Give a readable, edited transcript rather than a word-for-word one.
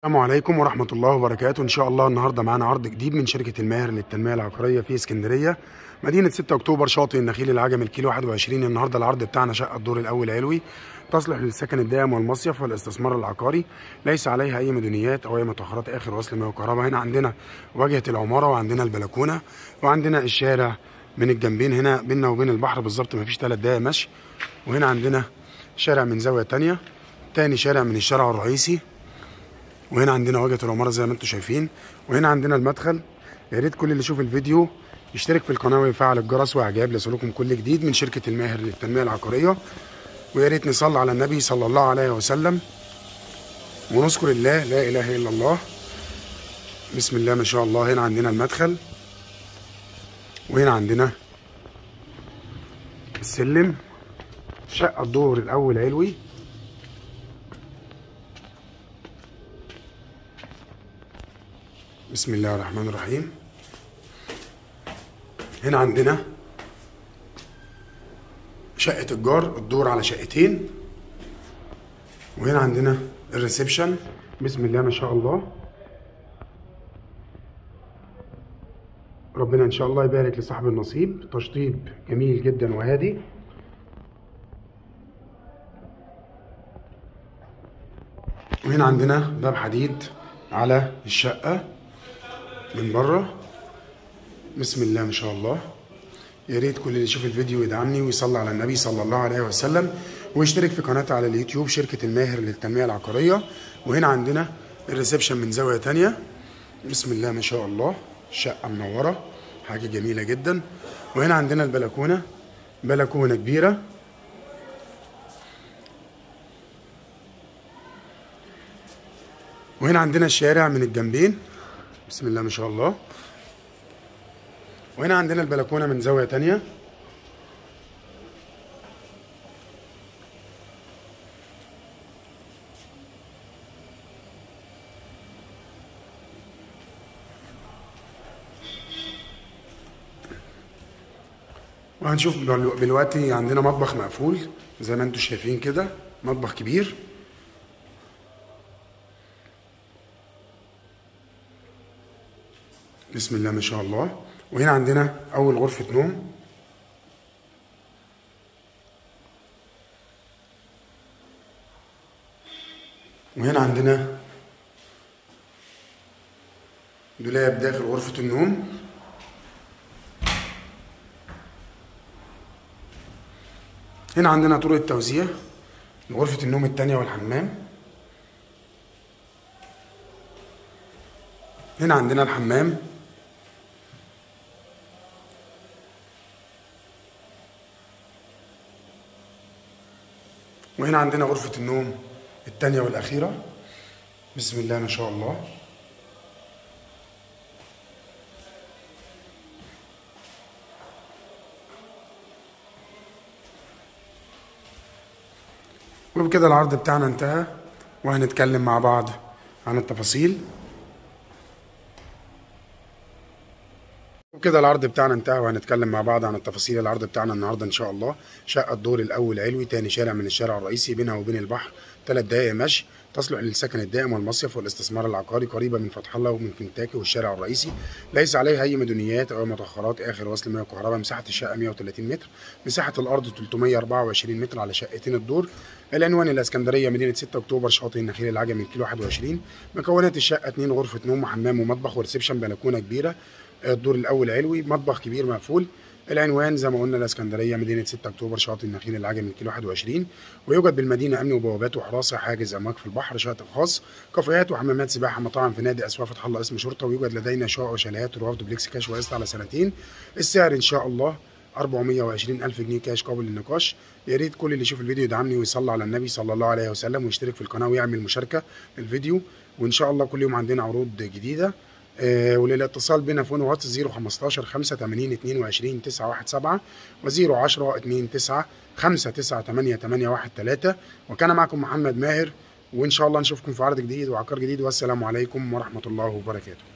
السلام عليكم ورحمة الله وبركاته. إن شاء الله النهاردة معانا عرض جديد من شركة الماهر للتنمية العقارية في اسكندرية، مدينة 6 أكتوبر، شاطئ النخيل العجمي، الكيلو 21. النهاردة العرض بتاعنا شقة الدور الأول علوي، تصلح للسكن الدائم والمصيف والاستثمار العقاري، ليس عليها أي مدنيات أو أي متأخرات آخر وصل مياه وكهرباء. هنا عندنا واجهة العمارة، وعندنا البلكونة، وعندنا الشارع من الجنبين. هنا بيننا وبين البحر بالظبط مفيش 3 دقايق مشي. وهنا عندنا شارع من زاوية تانية، تاني شارع من الشارع الرئيسي. وهنا عندنا واجهة العمارة زي ما انتم شايفين، وهنا عندنا المدخل. يا ريت كل اللي يشوف الفيديو يشترك في القناة ويفعل الجرس واعجاب ليصلكم كل جديد من شركة الماهر للتنمية العقارية. ويا ريت نصلي على النبي صلى الله عليه وسلم ونذكر الله، لا اله الا الله. بسم الله ما شاء الله. هنا عندنا المدخل، وهنا عندنا السلم. شقة الدور الاول علوي، بسم الله الرحمن الرحيم. هنا عندنا شقة الجار، الدور على شقتين. وهنا عندنا الريسبشن، بسم الله ما شاء الله. ربنا ان شاء الله يبارك لصاحب النصيب. تشطيب جميل جدا وهادي. وهنا عندنا باب حديد على الشقة من بره، بسم الله ما شاء الله. يا ريت كل اللي يشوف الفيديو يدعمني ويصلي على النبي صلى الله عليه وسلم ويشترك في قناتي على اليوتيوب شركة الماهر للتنمية العقارية. وهنا عندنا الريسبشن من زاوية تانية، بسم الله ما شاء الله. شقة منورة، حاجة جميلة جدا. وهنا عندنا البلكونة، بلكونة كبيرة. وهنا عندنا الشارع من الجنبين، بسم الله ما شاء الله. وهنا عندنا البلكونة من زاوية تانية. وهنشوف دلوقتي عندنا مطبخ مقفول زي ما انتم شايفين كده، مطبخ كبير. بسم الله ما شاء الله. وهنا عندنا أول غرفة نوم. وهنا عندنا دولاب داخل غرفة النوم. هنا عندنا طرق التوزيع لغرفة النوم التانية والحمام. هنا عندنا الحمام. وهنا عندنا غرفة النوم التانية والأخيرة، بسم الله ما شاء الله. وبكده العرض بتاعنا انتهى، وهنتكلم مع بعض عن التفاصيل. وكده العرض بتاعنا انتهى وهنتكلم مع بعض عن التفاصيل. العرض بتاعنا النهارده ان شاء الله شقه الدور الاول علوي، تاني شارع من الشارع الرئيسي، بينها وبين البحر 3 دقايق مشي، تصلح للسكن الدائم والمصيف والاستثمار العقاري، قريبه من فتح الله ومن كنتاكي والشارع الرئيسي، ليس عليها اي مدنيات او متاخرات اخر وصل مياه وكهرباء. مساحه الشقه 130 متر، مساحه الارض 324 متر على شقتين الدور. العنوان الاسكندريه، مدينه 6 اكتوبر، شاطئ النخيل العجمي، الكيلو 21. مكونات الشقه 2 غرفه نوم وحمام ومطبخ وريسبشن، بلكونه كبيره. الدور الاول علوي، مطبخ كبير مقفول. العنوان زي ما قلنا الاسكندريه، مدينه 6 اكتوبر، شاطئ النخيل العجمي، الكيلو 21. ويوجد بالمدينه امن وبوابات وحراسه، حاجز امواج في البحر، شاطئ خاص، كافيهات وحمامات سباحه، مطاعم، فنادق، اسواق فتح الله اسم شرطه. ويوجد لدينا شقق وشاليهات وروافد دوبلكس كاش وقسط على سنتين. السعر ان شاء الله 420,000 جنيه كاش قابل للنقاش. يا ريت كل اللي يشوف الفيديو يدعمني ويصلي على النبي صلى الله عليه وسلم ويشترك في القناه ويعمل مشاركه للفيديو. وان شاء الله كل يوم عندنا عروض جديده. وللاتصال بنا فون واتس 015 85 22 917 و010 29 598 813. وكان معكم محمد ماهر، وان شاء الله نشوفكم في عرض جديد وعقار جديد، والسلام عليكم ورحمه الله وبركاته.